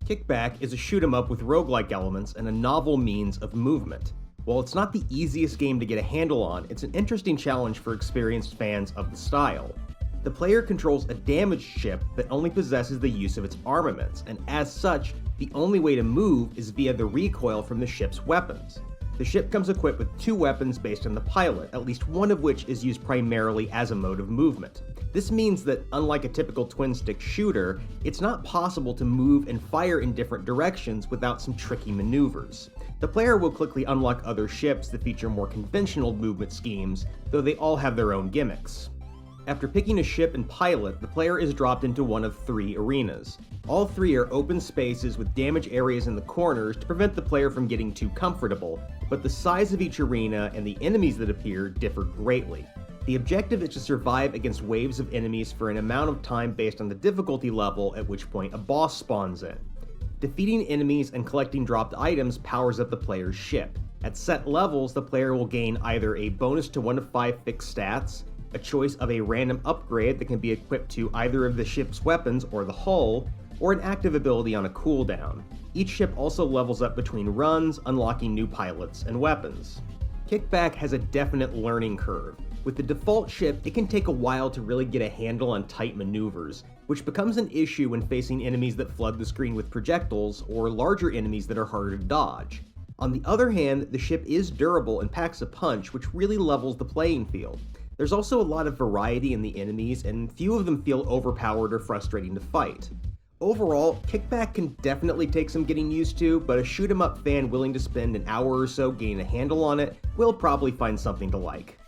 Kickback is a shoot-'em-up with roguelike elements and a novel means of movement. While it's not the easiest game to get a handle on, it's an interesting challenge for experienced fans of the style. The player controls a damaged ship that only possesses the use of its armaments, and as such, the only way to move is via the recoil from the ship's weapons. The ship comes equipped with two weapons based on the pilot, at least one of which is used primarily as a mode of movement. This means that, unlike a typical twin-stick shooter, it's not possible to move and fire in different directions without some tricky maneuvers. The player will quickly unlock other ships that feature more conventional movement schemes, though they all have their own gimmicks. After picking a ship and pilot, the player is dropped into one of three arenas. All three are open spaces with damage areas in the corners to prevent the player from getting too comfortable, but the size of each arena and the enemies that appear differ greatly. The objective is to survive against waves of enemies for an amount of time based on the difficulty level at which point a boss spawns in. Defeating enemies and collecting dropped items powers up the player's ship. At set levels, the player will gain either a bonus to 1 of 5 fixed stats, a choice of a random upgrade that can be equipped to either of the ship's weapons or the hull, or an active ability on a cooldown. Each ship also levels up between runs, unlocking new pilots and weapons. Kickback has a definite learning curve. With the default ship, it can take a while to really get a handle on tight maneuvers, which becomes an issue when facing enemies that flood the screen with projectiles or larger enemies that are harder to dodge. On the other hand, the ship is durable and packs a punch, which really levels the playing field. There's also a lot of variety in the enemies, and few of them feel overpowered or frustrating to fight. Overall, Kickback can definitely take some getting used to, but a shoot-'em-up fan willing to spend an hour or so getting a handle on it will probably find something to like.